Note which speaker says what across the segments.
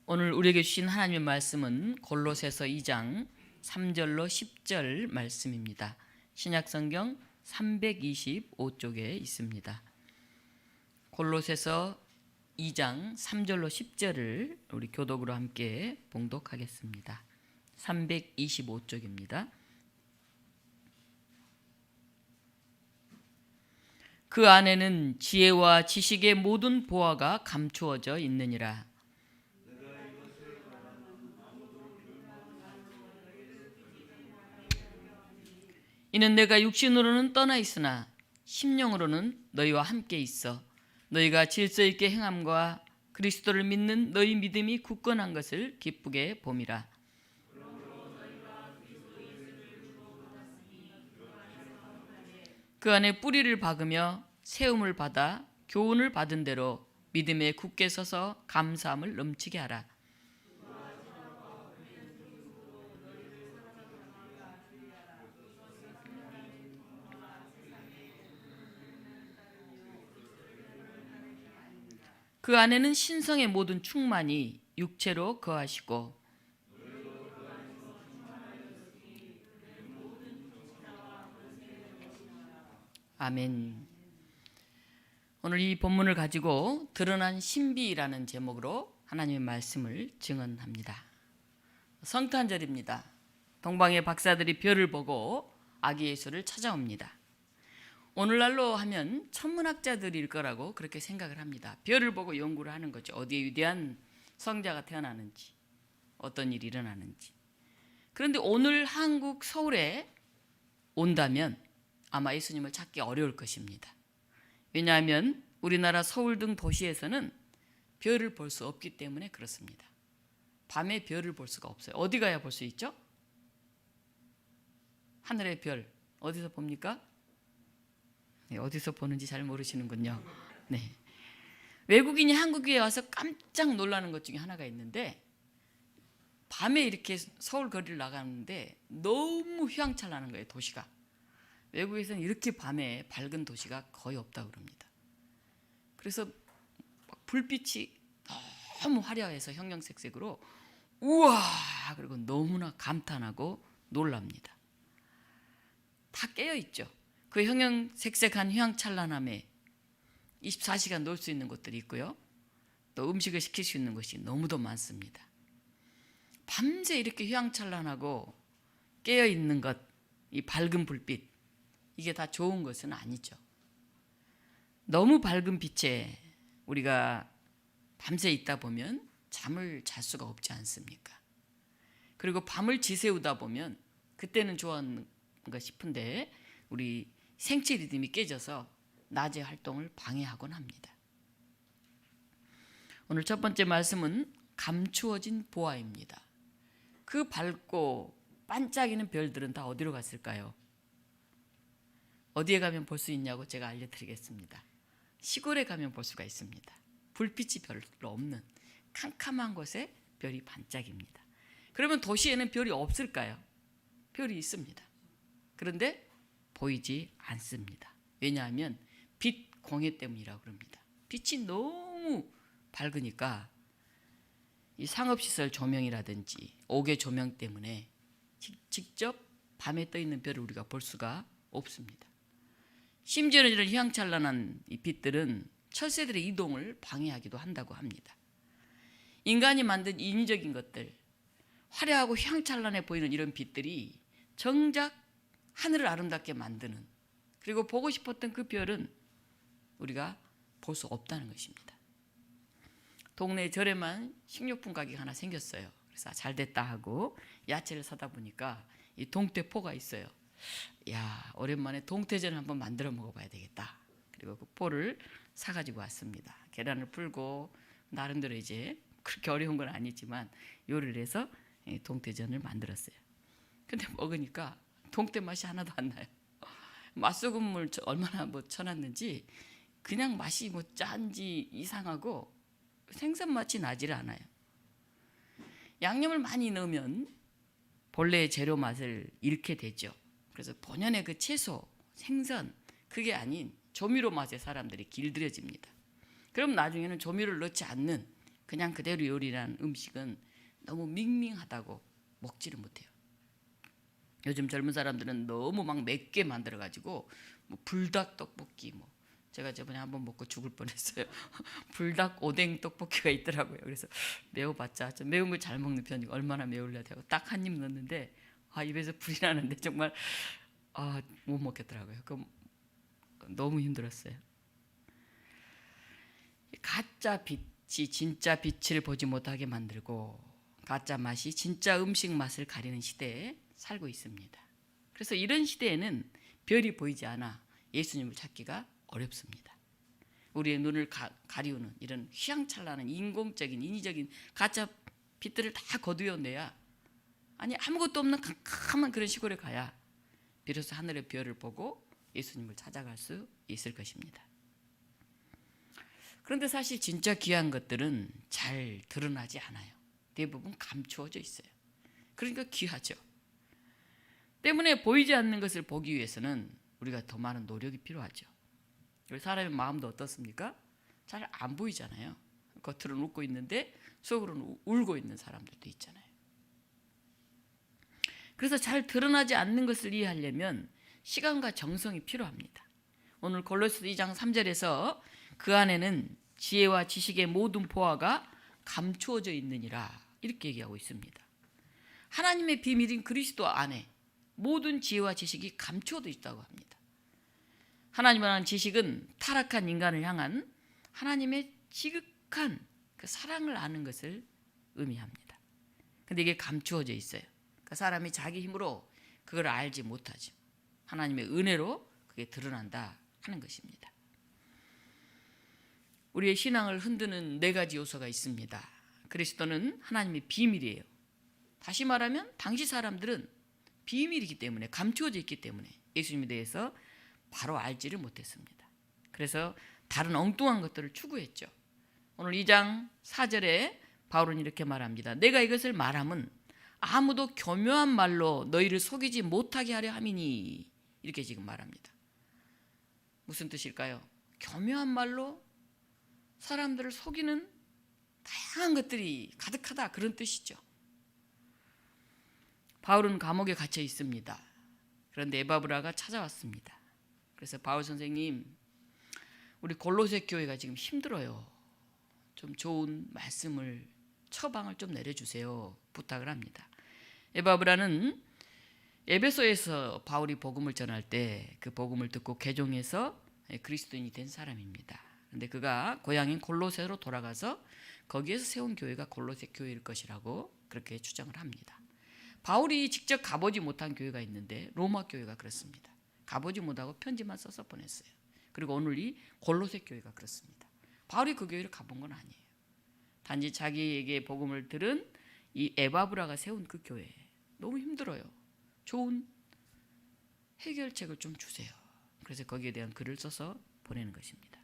Speaker 1: 오늘 우리에게 주신 하나님의 말씀은 골로새서 2장 3절로 10절 말씀입니다. 신약성경 325쪽에 있습니다. 골로새서 2장 3절로 10절을 우리 교독으로 함께 봉독하겠습니다. 325쪽입니다. 그 안에는 지혜와 지식의 모든 보화가 감추어져 있느니라. 이는 내가 육신으로는 떠나 있으나 심령으로는 너희와 함께 있어 너희가 질서 있게 행함과 그리스도를 믿는 너희 믿음이 굳건한 것을 기쁘게 봄이라. 그 안에 뿌리를 박으며 세움을 받아 교훈을 받은 대로 믿음에 굳게 서서 감사함을 넘치게 하라. 그 안에는 신성의 모든 충만이 육체로 거하시고 아멘. 오늘 이 본문을 가지고 드러난 신비라는 제목으로 하나님의 말씀을 증언합니다. 성탄절입니다. 동방의 박사들이 별을 보고 아기 예수를 찾아옵니다. 오늘날로 하면 천문학자들일 거라고 그렇게 생각을 합니다. 별을 보고 연구를 하는 거죠. 어디에 위대한 성자가 태어나는지, 어떤 일이 일어나는지. 그런데 오늘 한국 서울에 온다면 아마 예수님을 찾기 어려울 것입니다. 왜냐하면 우리나라 서울 등 도시에서는 별을 볼 수 없기 때문에 그렇습니다. 밤에 별을 볼 수가 없어요. 어디 가야 볼 수 있죠? 하늘의 별 어디서 봅니까? 네, 어디서 보는지 잘 모르시는군요. 네. 외국인이 한국에 와서 깜짝 놀라는 것 중에 하나가 있는데 밤에 이렇게 서울 거리를 나가는데 너무 휘황찬란한 거예요, 도시가. 외국에서는 이렇게 밤에 밝은 도시가 거의 없다고 그럽니다. 그래서 불빛이 너무 화려해서 형형색색으로 우와! 그리고 너무나 감탄하고 놀랍니다. 다 깨어있죠. 그 형형색색한 휘황찬란함에 24시간 놀 수 있는 곳들이 있고요. 또 음식을 시킬 수 있는 곳이 너무도 많습니다. 밤새 이렇게 휘황찬란하고 깨어있는 것, 이 밝은 불빛, 이게 다 좋은 것은 아니죠. 너무 밝은 빛에 우리가 밤새 있다 보면 잠을 잘 수가 없지 않습니까? 그리고 밤을 지새우다 보면 그때는 좋아하는가 싶은데 우리 생체 리듬이 깨져서 낮의 활동을 방해하곤 합니다. 오늘 첫 번째 말씀은 감추어진 보화입니다. 그 밝고 반짝이는 별들은 다 어디로 갔을까요? 어디에 가면 볼 수 있냐고 제가 알려드리겠습니다. 시골에 가면 볼 수가 있습니다. 불빛이 별로 없는 캄캄한 곳에 별이 반짝입니다. 그러면 도시에는 별이 없을까요? 별이 있습니다. 그런데 보이지 않습니다. 왜냐하면 빛 공해 때문이라고 그럽니다. 빛이 너무 밝으니까 이 상업시설 조명이라든지 옥외 조명 때문에 직접 밤에 떠 있는 별을 우리가 볼 수가 없습니다. 심지어는 이런 휘황찬란한 이 빛들은 철새들의 이동을 방해하기도 한다고 합니다. 인간이 만든 인위적인 것들, 화려하고 휘황찬란해 보이는 이런 빛들이 정작 하늘을 아름답게 만드는, 그리고 보고 싶었던 그 별은 우리가 볼 수 없다는 것입니다. 동네 절에만 식료품 가게가 하나 생겼어요. 그래서 잘 됐다 하고 야채를 사다 보니까 이 동태포가 있어요. 야, 오랜만에 동태전을 한번 만들어 먹어봐야 되겠다. 그리고 그 포를 사가지고 왔습니다. 계란을 풀고 나름대로 이제 그렇게 어려운 건 아니지만 요리를 해서 동태전을 만들었어요. 근데 먹으니까 동태 맛이 하나도 안 나요. 맛소금을 얼마나 쳐놨는지 그냥 맛이 짠지 이상하고 생선 맛이 나질 않아요. 양념을 많이 넣으면 본래의 재료 맛을 잃게 되죠. 그래서 본연의 그 채소, 생선, 그게 아닌 조미료 맛에 사람들이 길들여집니다. 그럼 나중에는 조미료를 넣지 않는 그냥 그대로 요리한 음식은 너무 밍밍하다고 먹지를 못해요. 요즘 젊은 사람들은 너무 막 맵게 만들어가지고 뭐 불닭 떡볶이 뭐 제가 저번에 한번 먹고 죽을 뻔했어요. 불닭 오뎅 떡볶이가 있더라고요. 그래서 매워봤자 좀 매운 걸 잘 먹는 편이고 얼마나 매울려 되고 딱 한 입 넣었는데 입에서 불이 나는데 정말 못 먹겠더라고요. 그 너무 힘들었어요. 가짜 빛이 진짜 빛을 보지 못하게 만들고 가짜 맛이 진짜 음식 맛을 가리는 시대에 살고 있습니다. 그래서 이런 시대에는 별이 보이지 않아 예수님을 찾기가 어렵습니다. 우리의 눈을 가리우는 이런 휘황찬란한 인공적인 인위적인 가짜 빛들을 다 거두어내야 아무것도 없는 캄캄한 그런 시골에 가야 비로소 하늘의 별을 보고 예수님을 찾아갈 수 있을 것입니다. 그런데 사실 진짜 귀한 것들은 잘 드러나지 않아요. 대부분 감추어져 있어요. 그러니까 귀하죠. 때문에 보이지 않는 것을 보기 위해서는 우리가 더 많은 노력이 필요하죠. 사람의 마음도 어떻습니까? 잘 안 보이잖아요. 겉으로는 웃고 있는데 속으로는 울고 있는 사람들도 있잖아요. 그래서 잘 드러나지 않는 것을 이해하려면 시간과 정성이 필요합니다. 오늘 골로새 2장 3절에서 그 안에는 지혜와 지식의 모든 보화가 감추어져 있느니라 이렇게 얘기하고 있습니다. 하나님의 비밀인 그리스도 안에 모든 지혜와 지식이 감추어져 있다고 합니다. 하나님을 아는 지식은 타락한 인간을 향한 하나님의 지극한 그 사랑을 아는 것을 의미합니다. 근데 이게 감추어져 있어요. 그러니까 사람이 자기 힘으로 그걸 알지 못하죠. 하나님의 은혜로 그게 드러난다 하는 것입니다. 우리의 신앙을 흔드는 4가지 요소가 있습니다. 그리스도는 하나님의 비밀이에요. 다시 말하면 당시 사람들은 비밀이기 때문에 감추어져 있기 때문에 예수님에 대해서 바로 알지를 못했습니다. 그래서 다른 엉뚱한 것들을 추구했죠. 오늘 2장 4절에 바울은 이렇게 말합니다. 내가 이것을 말함은 아무도 교묘한 말로 너희를 속이지 못하게 하려 함이니 이렇게 지금 말합니다. 무슨 뜻일까요? 교묘한 말로 사람들을 속이는 다양한 것들이 가득하다 그런 뜻이죠. 바울은 감옥에 갇혀 있습니다. 그런데 에바브라가 찾아왔습니다. 그래서 바울 선생님, 우리 골로새 교회가 지금 힘들어요. 좀 좋은 말씀을 처방을 좀 내려주세요. 부탁을 합니다. 에바브라는 에베소에서 바울이 복음을 전할 때 그 복음을 듣고 개종해서 그리스도인이 된 사람입니다. 그런데 그가 고향인 골로새로 돌아가서 거기에서 세운 교회가 골로새 교회일 것이라고 그렇게 주장을 합니다. 바울이 직접 가보지 못한 교회가 있는데 로마 교회가 그렇습니다. 가보지 못하고 편지만 써서 보냈어요. 그리고 오늘 이 골로새 교회가 그렇습니다. 바울이 그 교회를 가본 건 아니에요. 단지 자기에게 복음을 들은 이 에바브라가 세운 그 교회 너무 힘들어요. 좋은 해결책을 좀 주세요. 그래서 거기에 대한 글을 써서 보내는 것입니다.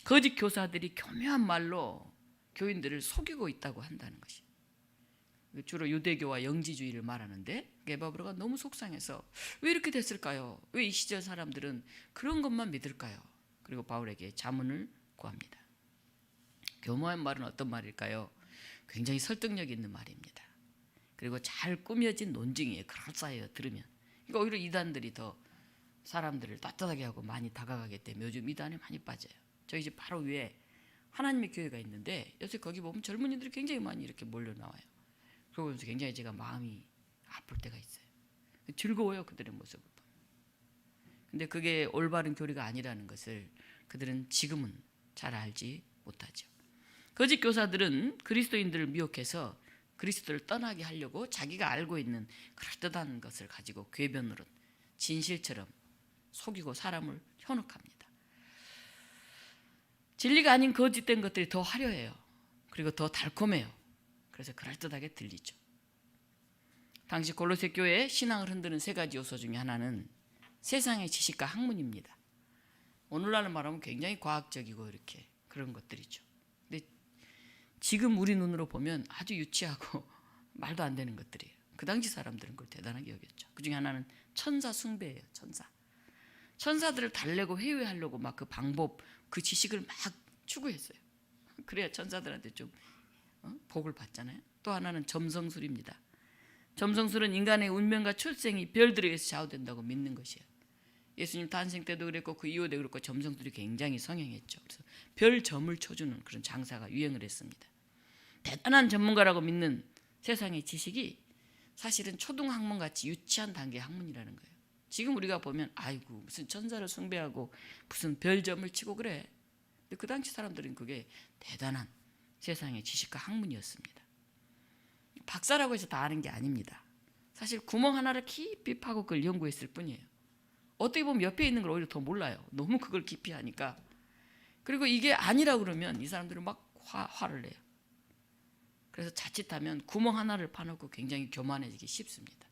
Speaker 1: 거짓 교사들이 교묘한 말로 교인들을 속이고 있다고 한다는 것입니다. 주로 유대교와 영지주의를 말하는데 에바브라가 너무 속상해서 왜 이렇게 됐을까요? 왜 이 시절 사람들은 그런 것만 믿을까요? 그리고 바울에게 자문을 구합니다. 교묘한 말은 어떤 말일까요? 굉장히 설득력 있는 말입니다. 그리고 잘 꾸며진 논증이에요. 그럴싸해요. 들으면. 그러니까 오히려 이단들이 더 사람들을 따뜻하게 하고 많이 다가가기 때문에 요즘 이단에 많이 빠져요. 저희 집 바로 위에 하나님의 교회가 있는데 요새 거기 보면 젊은이들이 굉장히 많이 이렇게 몰려 나와요. 그러고 보면서 굉장히 제가 마음이 아플 때가 있어요. 즐거워요. 그들의 모습을 보면. 근데 그게 올바른 교리가 아니라는 것을 그들은 지금은 잘 알지 못하죠. 거짓 교사들은 그리스도인들을 미혹해서 그리스도를 떠나게 하려고 자기가 알고 있는 그럴듯한 것을 가지고 궤변으로 진실처럼 속이고 사람을 현혹합니다. 진리가 아닌 거짓된 것들이 더 화려해요. 그리고 더 달콤해요. 그래서 그럴듯하게 들리죠. 당시 골로새 교회의 신앙을 흔드는 3가지 요소 중에 하나는 세상의 지식과 학문입니다. 오늘날로 말하면 굉장히 과학적이고 이렇게 그런 것들이죠. 근데 지금 우리 눈으로 보면 아주 유치하고 말도 안 되는 것들이에요. 그 당시 사람들은 그걸 대단하게 여겼죠. 그 중에 하나는 천사 숭배예요. 천사들을 달래고 회유하려고 막 그 방법, 그 지식을 막 추구했어요. 그래야 천사들한테 좀 복을 받잖아요. 또 하나는 점성술입니다. 점성술은 인간의 운명과 출생이 별들에 의해서 좌우된다고 믿는 것이에요. 예수님 탄생 때도 그랬고 그 이후에도 그렇고 점성술이 굉장히 성행했죠. 그래서 별점을 쳐주는 그런 장사가 유행을 했습니다. 대단한 전문가라고 믿는 세상의 지식이 사실은 초등학문같이 유치한 단계의 학문이라는 거예요. 지금 우리가 보면 아이고 무슨 천사를 숭배하고 무슨 별점을 치고 그래. 근데 그 당시 사람들은 그게 대단한 세상의 지식과 학문이었습니다. 박사라고 해서 다 아는 게 아닙니다. 사실 구멍 하나를 깊이 파고 그걸 연구했을 뿐이에요. 어떻게 보면 옆에 있는 걸 오히려 더 몰라요. 너무 그걸 깊이 하니까. 그리고 이게 아니라 그러면 이 사람들은 막 화를 내요. 그래서 자칫하면 구멍 하나를 파놓고 굉장히 교만해지기 쉽습니다.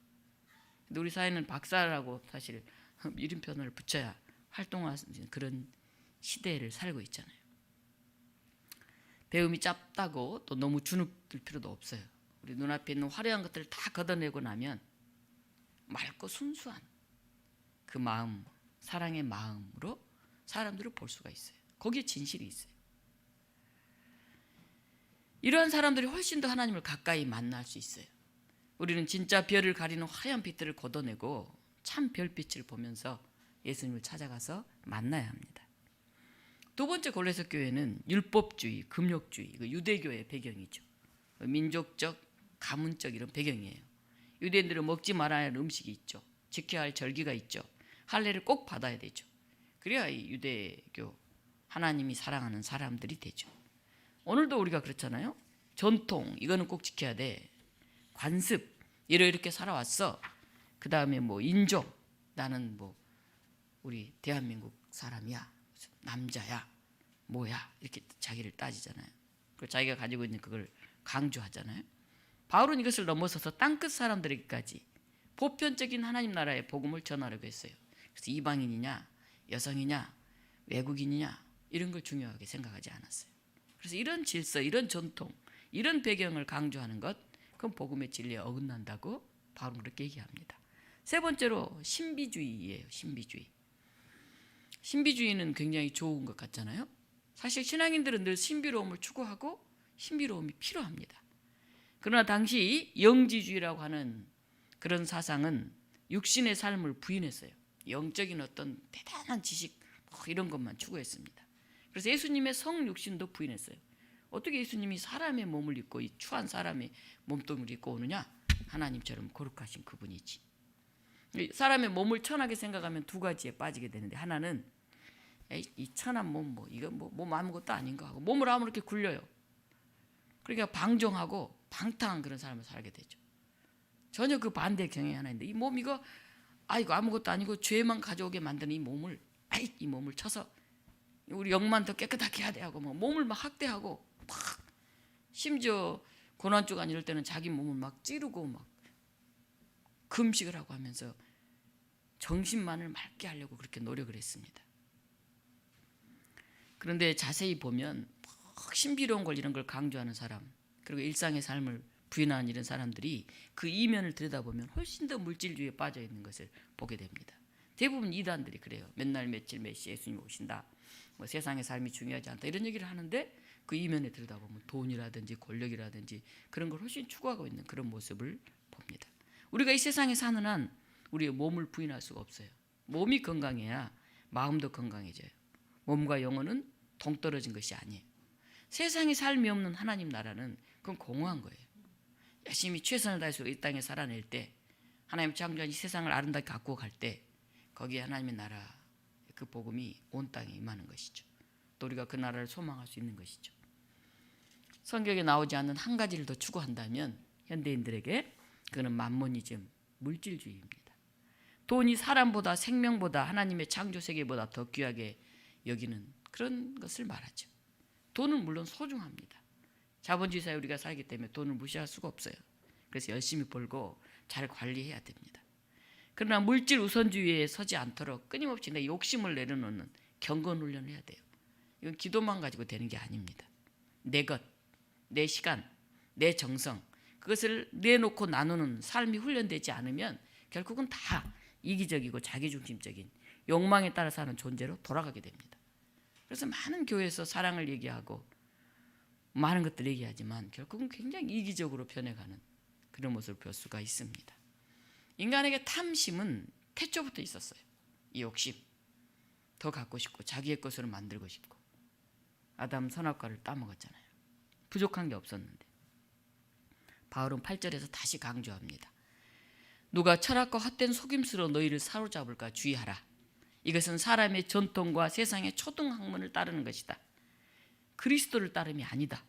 Speaker 1: 근데 우리 사회는 박사라고 사실 이름표를 붙여야 활동하는 그런 시대를 살고 있잖아요. 배움이 짧다고 또 너무 주눅들 필요도 없어요. 우리 눈앞에 있는 화려한 것들을 다 걷어내고 나면 맑고 순수한 그 마음, 사랑의 마음으로 사람들을 볼 수가 있어요. 거기에 진실이 있어요. 이러한 사람들이 훨씬 더 하나님을 가까이 만날 수 있어요. 우리는 진짜 별을 가리는 화려한 빛들을 걷어내고 참 별빛을 보면서 예수님을 찾아가서 만나야 합니다. 두 번째 골로새 교회는 율법주의, 금욕주의, 유대교의 배경이죠. 민족적, 가문적 이런 배경이에요. 유대인들은 먹지 말아야 할 음식이 있죠. 지켜야 할 절기가 있죠. 할례를 꼭 받아야 되죠. 그래야 이 유대교 하나님이 사랑하는 사람들이 되죠. 오늘도 우리가 그렇잖아요. 전통 이거는 꼭 지켜야 돼. 관습 이렇게 살아왔어. 그 다음에 뭐 인종 나는 뭐 우리 대한민국 사람이야, 남자야, 뭐야 이렇게 자기를 따지잖아요. 그리고 자기가 가지고 있는 그걸 강조하잖아요. 바울은 이것을 넘어서서 땅끝 사람들에게까지 보편적인 하나님 나라의 복음을 전하려고 했어요. 그래서 이방인이냐, 여성이냐, 외국인이냐 이런 걸 중요하게 생각하지 않았어요. 그래서 이런 질서, 이런 전통, 이런 배경을 강조하는 것, 그건 복음의 진리에 어긋난다고 바울은 그렇게 얘기합니다. 세 번째로 신비주의예요. 신비주의. 신비주의는 굉장히 좋은 것 같잖아요. 사실 신앙인들은 늘 신비로움을 추구하고 신비로움이 필요합니다. 그러나 당시 영지주의라고 하는 그런 사상은 육신의 삶을 부인했어요. 영적인 어떤 대단한 지식 이런 것만 추구했습니다. 그래서 예수님의 성육신도 부인했어요. 어떻게 예수님이 사람의 몸을 입고 이 추한 사람의 몸뚱이를 입고 오느냐? 하나님처럼 거룩하신 그분이지. 사람의 몸을 천하게 생각하면 두 가지에 빠지게 되는데 하나는 이 천한 몸 이거 몸 아무것도 아닌가 하고 몸을 아무렇게 굴려요. 그러니까 방종하고 방탕한 그런 삶을 살게 되죠. 전혀 그 반대 경향이 하나 있는데 이 몸 이거 아무것도 아니고 죄만 가져오게 만드는 이 몸을 쳐서 우리 영만 더 깨끗하게 해야 돼 하고 막 몸을 막 학대하고 막 심지어 고난주간 이럴 때는 자기 몸을 막 찌르고 막 금식을 하고 하면서 정신만을 맑게 하려고 그렇게 노력을 했습니다. 그런데 자세히 보면 신비로운 걸 이런 걸 강조하는 사람 그리고 일상의 삶을 부인하는 이런 사람들이 그 이면을 들여다보면 훨씬 더 물질주의에 빠져 있는 것을 보게 됩니다. 대부분 이단들이 그래요. 맨날 며칠 몇 시에 예수님 오신다. 뭐 세상의 삶이 중요하지 않다. 이런 얘기를 하는데 그 이면에 들여다보면 돈이라든지 권력이라든지 그런 걸 훨씬 추구하고 있는 그런 모습을 봅니다. 우리가 이 세상에 사는 한 우리의 몸을 부인할 수가 없어요. 몸이 건강해야 마음도 건강해져요. 몸과 영혼은 동떨어진 것이 아니에요. 세상에 삶이 없는 하나님 나라는 그건 공허한 거예요. 열심히 최선을 다해서 이 땅에 살아낼 때 하나님 창조한 이 세상을 아름답게 갖고 갈 때 거기에 하나님의 나라 그 복음이 온 땅에 임하는 것이죠. 또 우리가 그 나라를 소망할 수 있는 것이죠. 성경에 나오지 않는 한 가지를 더 추구한다면 현대인들에게 그거는 만모니즘, 물질주의입니다. 돈이 사람보다 생명보다 하나님의 창조 세계보다 더 귀하게 여기는 그런 것을 말하죠. 돈은 물론 소중합니다. 자본주의 사회 우리가 살기 때문에 돈을 무시할 수가 없어요. 그래서 열심히 벌고 잘 관리해야 됩니다. 그러나 물질 우선주의에 서지 않도록 끊임없이 내 욕심을 내려놓는 경건 훈련을 해야 돼요. 이건 기도만 가지고 되는 게 아닙니다. 내 것, 내 시간, 내 정성 그것을 내놓고 나누는 삶이 훈련되지 않으면 결국은 다 이기적이고 자기중심적인 욕망에 따라 사는 존재로 돌아가게 됩니다. 그래서 많은 교회에서 사랑을 얘기하고 많은 것들 얘기하지만 결국은 굉장히 이기적으로 변해가는 그런 모습을 볼 수가 있습니다. 인간에게 탐심은 태초부터 있었어요. 이 욕심, 더 갖고 싶고 자기의 것으로 만들고 싶고. 아담 선악과를 따먹었잖아요. 부족한 게 없었는데. 바울은 8절에서 다시 강조합니다. 누가 철학과 헛된 속임수로 너희를 사로잡을까 주의하라. 이것은 사람의 전통과 세상의 초등학문을 따르는 것이다. 그리스도를 따름이 아니다.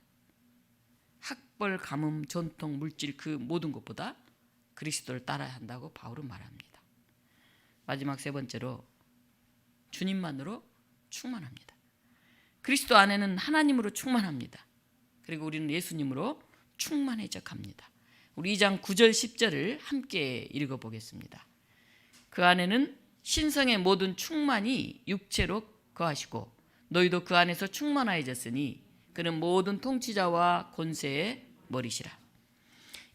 Speaker 1: 학벌, 가뭄, 전통, 물질 그 모든 것보다 그리스도를 따라야 한다고 바울은 말합니다. 마지막 세 번째로 주님만으로 충만합니다. 그리스도 안에는 하나님으로 충만합니다. 그리고 우리는 예수님으로 충만해져 갑니다. 우리 2장 9절 10절을 함께 읽어보겠습니다. 그 안에는 신성의 모든 충만이 육체로 거하시고 너희도 그 안에서 충만하여졌으니 그는 모든 통치자와 권세의 머리시라.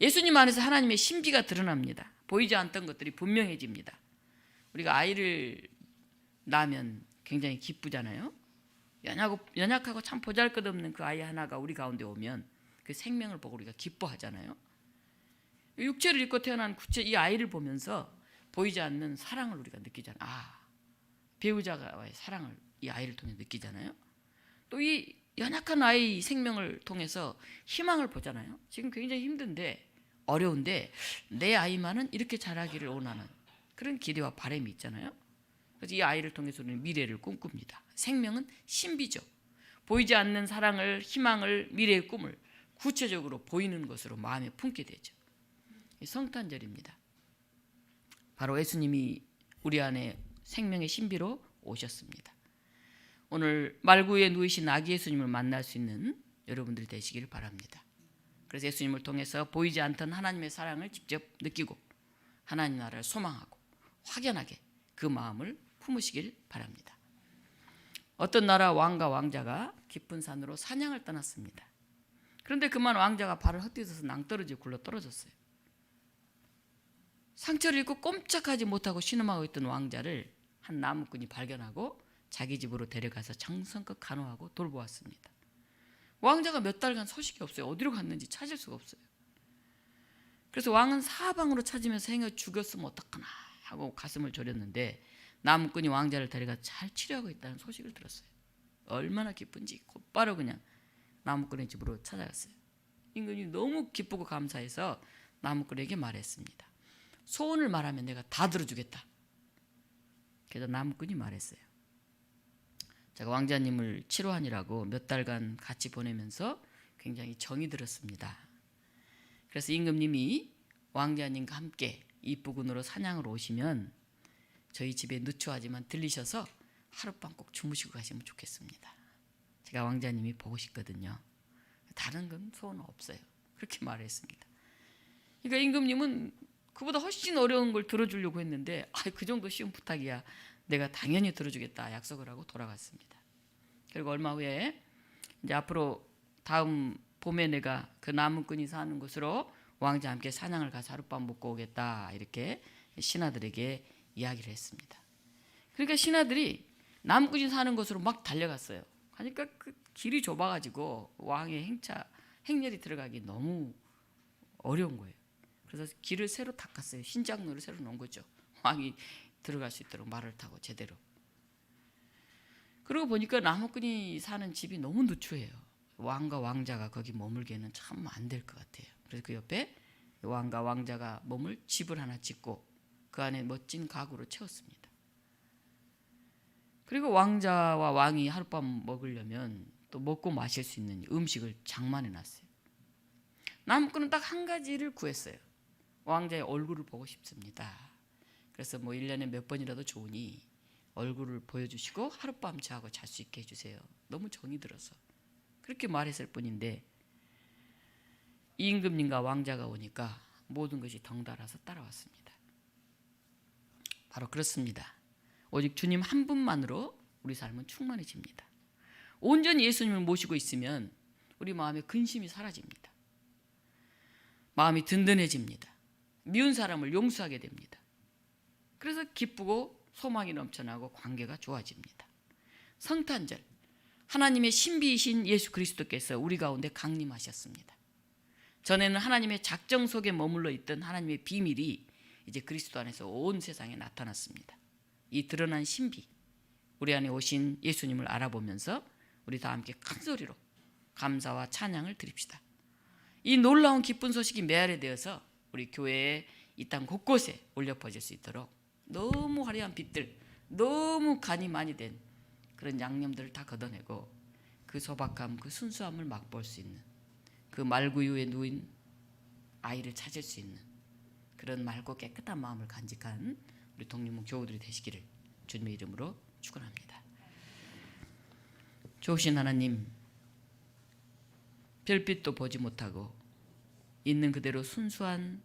Speaker 1: 예수님 안에서 하나님의 신비가 드러납니다. 보이지 않던 것들이 분명해집니다. 우리가 아이를 낳으면 굉장히 기쁘잖아요. 연약하고 참 보잘것없는 그 아이 하나가 우리 가운데 오면 그 생명을 보고 우리가 기뻐하잖아요. 육체를 입고 태어난 구체 이 아이를 보면서 보이지 않는 사랑을 우리가 느끼잖아요. 배우자와의 사랑을 이 아이를 통해 느끼잖아요. 또 이 연약한 아이 생명을 통해서 희망을 보잖아요. 지금 굉장히 힘든데 어려운데 내 아이만은 이렇게 자라기를 원하는 그런 기대와 바람이 있잖아요. 그래서 이 아이를 통해서 우리는 미래를 꿈꿉니다. 생명은 신비죠. 보이지 않는 사랑을, 희망을, 미래의 꿈을 구체적으로 보이는 것으로 마음에 품게 되죠. 성탄절입니다. 바로 예수님이 우리 안에 생명의 신비로 오셨습니다. 오늘 말구에 누이신 아기 예수님을 만날 수 있는 여러분들이 되시길 바랍니다. 그래서 예수님을 통해서 보이지 않던 하나님의 사랑을 직접 느끼고 하나님 나라를 소망하고 확연하게 그 마음을 품으시길 바랍니다. 어떤 나라 왕과 왕자가 깊은 산으로 사냥을 떠났습니다. 그런데 그만 왕자가 발을 헛디뎌서 낭떠러지에 굴러 떨어졌어요. 상처를 입고 꼼짝하지 못하고 신음하고 있던 왕자를 한 나무꾼이 발견하고 자기 집으로 데려가서 정성껏 간호하고 돌보았습니다. 왕자가 몇 달간 소식이 없어요. 어디로 갔는지 찾을 수가 없어요. 그래서 왕은 사방으로 찾으면서 행여 죽였으면 어떡하나 하고 가슴을 졸였는데 나무꾼이 왕자를 데려가 잘 치료하고 있다는 소식을 들었어요. 얼마나 기쁜지 곧바로 그냥 나무꾼의 집으로 찾아갔어요. 임금이 너무 기쁘고 감사해서 나무꾼에게 말했습니다. 소원을 말하면 내가 다 들어주겠다. 그래서 나무꾼이 말했어요. 제가 왕자님을 치료하느라고 몇 달간 같이 보내면서 굉장히 정이 들었습니다. 그래서 임금님이 왕자님과 함께 이 부근으로 사냥을 오시면 저희 집에 누추하지만 들리셔서 하룻밤 꼭 주무시고 가시면 좋겠습니다. 제가 왕자님이 보고 싶거든요. 다른 건 소원 없어요. 그렇게 말했습니다. 그러니까 임금님은 그보다 훨씬 어려운 걸 들어주려고 했는데 그 정도 쉬운 부탁이야. 내가 당연히 들어주겠다 약속을 하고 돌아갔습니다. 그리고 얼마 후에 이제 앞으로 다음 봄에 내가 그 나무꾼이 사는 곳으로 왕자와 함께 사냥을 가서 하룻밤 묵고 오겠다 이렇게 신하들에게 이야기를 했습니다. 그러니까 신하들이 나무꾼이 사는 곳으로 막 달려갔어요. 그러니까 그 길이 좁아가지고 왕의 행렬이 들어가기 너무 어려운 거예요. 그래서 길을 새로 닦았어요. 신장로를 새로 놓은 거죠. 왕이 들어갈 수 있도록 말을 타고 제대로. 그러고 보니까 나무꾼이 사는 집이 너무 누추해요. 왕과 왕자가 거기 머물기에는 참 안 될 것 같아요. 그래서 그 옆에 왕과 왕자가 머물 집을 하나 짓고 그 안에 멋진 가구로 채웠습니다. 그리고 왕자와 왕이 하룻밤 먹으려면 또 먹고 마실 수 있는 음식을 장만해 놨어요. 나무꾼은 딱 한 가지를 구했어요. 왕자의 얼굴을 보고 싶습니다. 그래서 1년에 몇 번이라도 좋으니 얼굴을 보여주시고 하룻밤 저하고 잘 수 있게 해주세요. 너무 정이 들어서 그렇게 말했을 뿐인데 임금님과 왕자가 오니까 모든 것이 덩달아서 따라왔습니다. 바로 그렇습니다. 오직 주님 한 분만으로 우리 삶은 충만해집니다. 온전히 예수님을 모시고 있으면 우리 마음에 근심이 사라집니다. 마음이 든든해집니다. 미운 사람을 용서하게 됩니다. 그래서 기쁘고 소망이 넘쳐나고 관계가 좋아집니다. 성탄절 하나님의 신비이신 예수 그리스도께서 우리 가운데 강림하셨습니다. 전에는 하나님의 작정 속에 머물러 있던 하나님의 비밀이 이제 그리스도 안에서 온 세상에 나타났습니다. 이 드러난 신비, 우리 안에 오신 예수님을 알아보면서 우리 다 함께 큰 소리로 감사와 찬양을 드립시다. 이 놀라운 기쁜 소식이 메아리되어서 우리 교회에 이 땅 곳곳에 울려 퍼질 수 있도록 너무 화려한 빛들, 너무 간이 많이 된 그런 양념들을 다 걷어내고 그 소박함, 그 순수함을 맛볼 수 있는, 그 말구유에 누인 아이를 찾을 수 있는 그런 맑고 깨끗한 마음을 간직한 우리 독립문 교우들이 되시기를 주님의 이름으로 축원합니다. 좋으신 하나님, 별빛도 보지 못하고 있는 그대로 순수한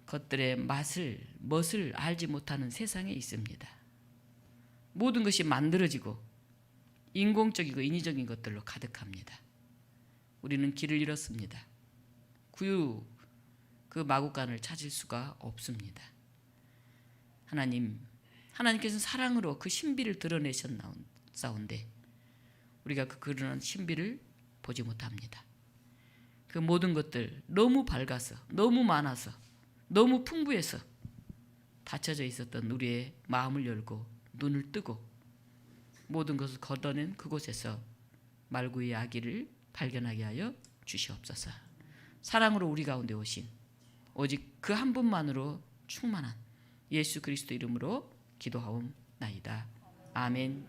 Speaker 1: 것들의 멋을 알지 못하는 세상에 있습니다. 모든 것이 만들어지고 인공적이고 인위적인 것들로 가득합니다. 우리는 길을 잃었습니다. 그 마구간을 찾을 수가 없습니다. 하나님께서는 사랑으로 그 신비를 드러내셨사온데 우리가 그 그러한 신비를 보지 못합니다. 그 모든 것들 너무 밝아서, 너무 많아서, 너무 풍부해서 닫혀져 있었던 우리의 마음을 열고 눈을 뜨고 모든 것을 걷어낸 그곳에서 말구의 아기를 발견하게 하여 주시옵소서. 사랑으로 우리 가운데 오신 오직 그 한 분만으로 충만한 예수 그리스도 이름으로 기도하옵나이다. 아멘.